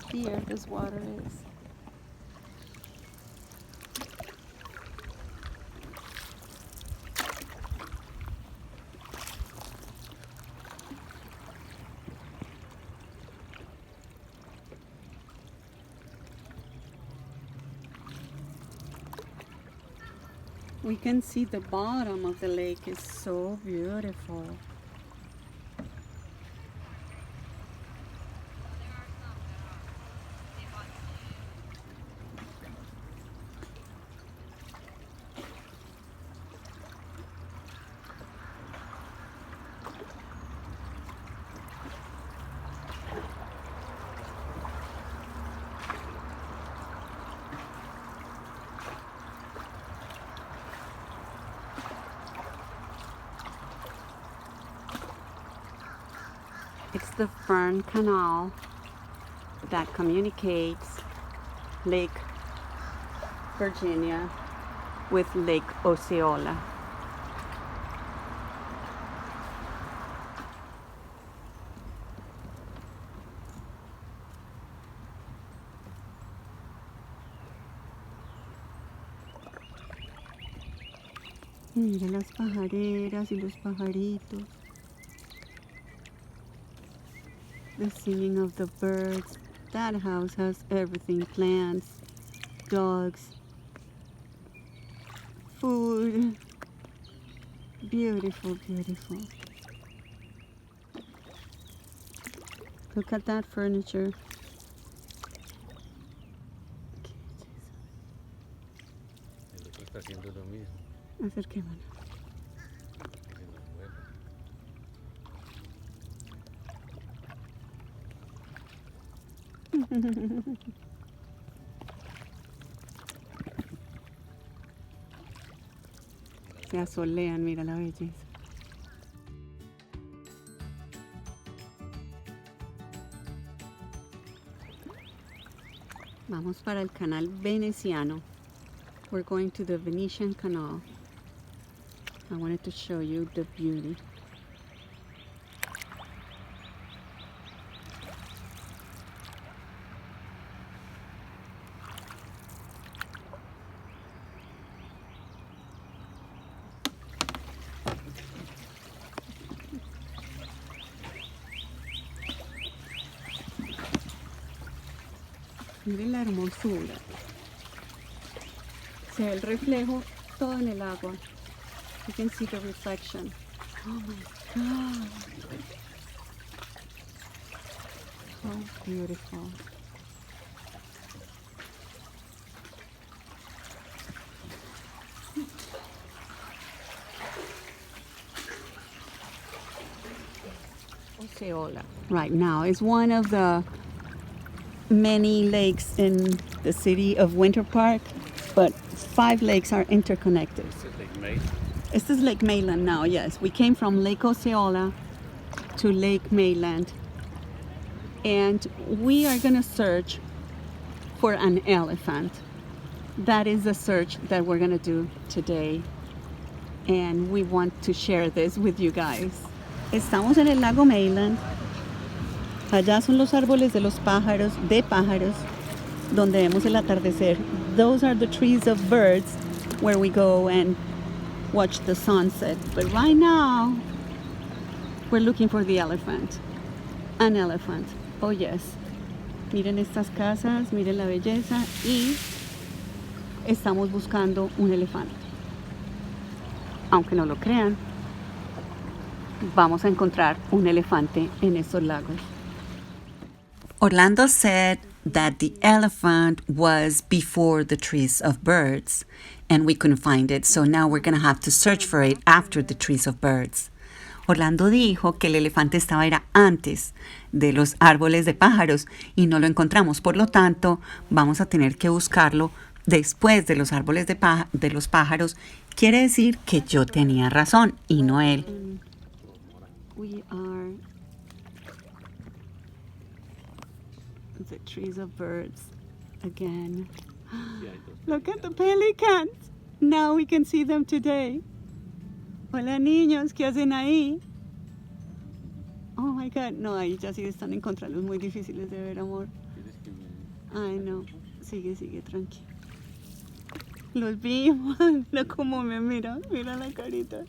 clear this water is. We can see the bottom of the lake is so beautiful. It's the Fern Canal that communicates Lake Virginia with Lake Osceola. Mira las pajareras y los pajaritos. The singing of the birds. That house has everything, plants, dogs, food. Beautiful, beautiful. Look at that furniture. El otro está haciendo lo mismo. Acerquémonos. Se asolean, mira la belleza. Vamos para el canal veneciano. We're going to the Venetian Canal. I wanted to show you the beauty. Miren la hermosura. Se ve el reflejo todo en el agua. You can see the reflection. Oh my God. So beautiful. Osceola right now is one of the many lakes in the city of WinterPark, but 5 lakes are interconnected. This is Lake May. This is Lake Mainland now, yes. We came from Lake Osceola to Lake Mainland, and we are gonna search for an elephant. That is the search that we're gonna do today, and we want to share this with you guys. Estamos en el lago Mainland. Allá son los árboles de los pájaros, donde vemos el atardecer. Those are the trees of birds where we go and watch the sunset. But right now, we're looking for the elephant. An elephant. Oh yes. Miren estas casas, miren la belleza y estamos buscando un elefante. Aunque no lo crean, vamos a encontrar un elefante en estos lagos. Orlando said that the elephant was before the trees of birds, and we couldn't find it, so now we're going to have to search for it after the trees of birds. Orlando dijo que el elefante estaba era antes de los árboles de pájaros y no lo encontramos, por lo tanto vamos a tener que buscarlo después de los árboles de los pájaros. Quiere decir que yo tenía razón y no él. We are the trees of birds again. Look at the pelicans. Now we can see them today. Hola niños, ¿qué hacen ahí? Oh my God, no, ahí ya sí están encontrarlos muy difíciles de ver, amor. Tienes que Ay, no. Sigue, sigue, tranqui. Los vimos. Mira cómo me mira. Mira la carita.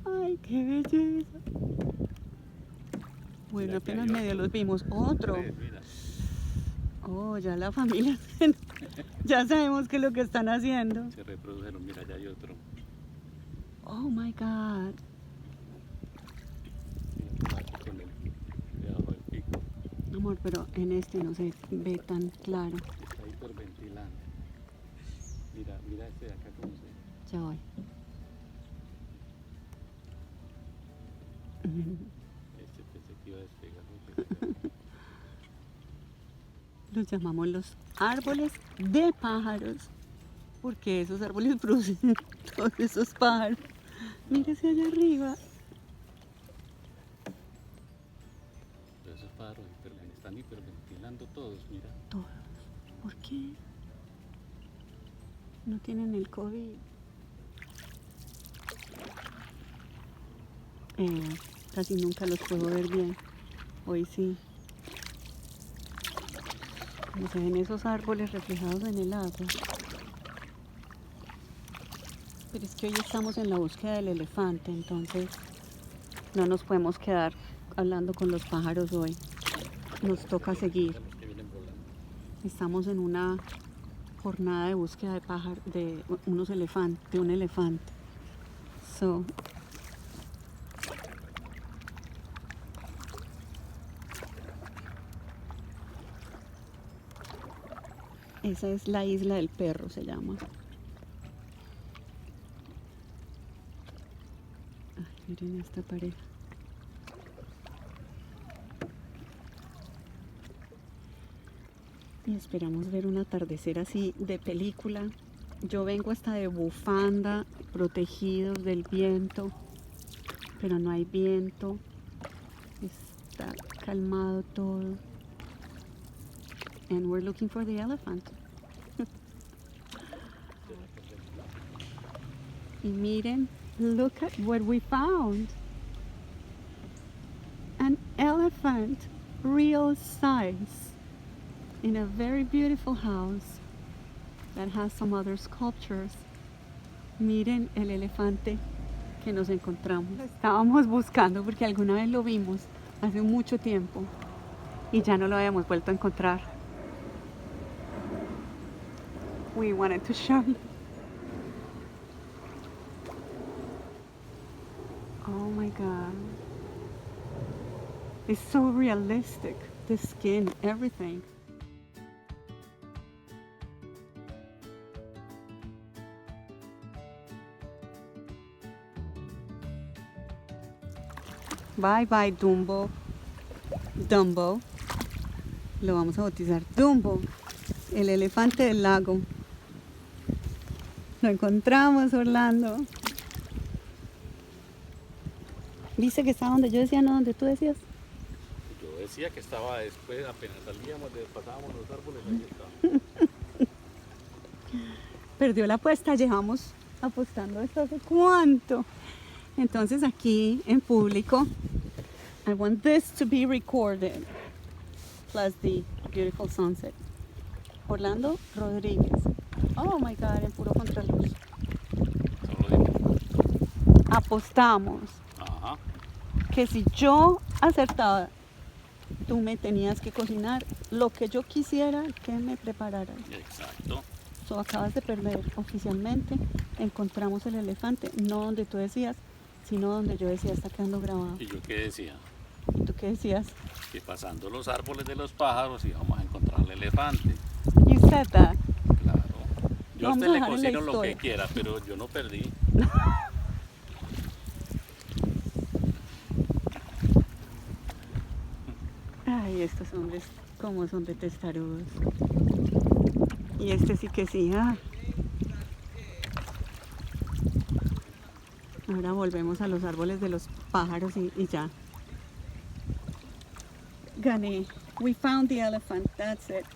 Ay, qué belleza. Bueno, Mira que apenas hay medio otro. los vimos. Otro. Mira. Oh, ya la familia. Ya sabemos qué es lo que están haciendo. Se reprodujeron, mira, ya hay otro. Oh my God. Mira, aquí con el debajo del pico. Amor, pero en este no se ve tan claro. Está hiperventilando. Mira, mira este de acá cómo se. Ya voy. Este pensé que iba a despegar mucho. Los llamamos los árboles de pájaros, porque esos árboles producen todos esos pájaros. Mírese allá arriba. Pero esos pájaros están hiperventilando todos, mira. Todos. ¿Por qué? No tienen el COVID. Casi nunca los puedo ver bien. Hoy sí. Como se ven esos árboles reflejados en el agua. Pero es que hoy estamos en la búsqueda del elefante, entonces no nos podemos quedar hablando con los pájaros hoy. Nos toca seguir. Los que vienen volando. Estamos en una jornada de búsqueda de pájaros, de unos elefantes, de un elefante. So, esa es la isla del perro, se llama. Ay, miren esta pareja. Y esperamos ver un atardecer así de película. Yo vengo hasta de bufanda, protegidos del viento, pero no hay viento. Está calmado todo. And we're looking for the elephant. Y miren, look at what we found. An elephant, real size, in a very beautiful house that has some other sculptures. Miren el elefante que nos encontramos. Lo estábamos buscando porque alguna vez lo vimos hace mucho tiempo y ya no lo habíamos vuelto a encontrar. We wanted to show you. Oh my God. It's so realistic. The skin, everything. Bye bye Dumbo. Dumbo. Lo vamos a bautizar Dumbo. El elefante del lago. Lo encontramos, Orlando. ¿Viste que estaba donde yo decía, no donde tú decías? Yo decía que estaba después, apenas salíamos, pasábamos los árboles, ahí estaba. Perdió la apuesta, llevamos apostando esto hace cuánto. Entonces aquí en público, I want this to be recorded, plus the beautiful sunset. Orlando Rodríguez. Oh my God, en puro contraluz. Solo digo. Apostamos Ajá. que si yo acertaba, tú me tenías que cocinar lo que yo quisiera que me prepararas. Exacto. So, acabas de perder oficialmente. Encontramos el elefante, no donde tú decías, sino donde yo decía, está quedando grabado. ¿Y yo qué decía? ¿Y tú qué decías? Que pasando los árboles de los pájaros íbamos a encontrar el elefante. You said that. Claro. Yo a Vamos usted a le dejar en la cocino lo que historia. quiera, pero yo no perdí. Ay, estos hombres, cómo son de testarudos. Y este sí que sí, ah. Ahora volvemos a los árboles de los pájaros y ya. Gané. We found the elephant, that's it.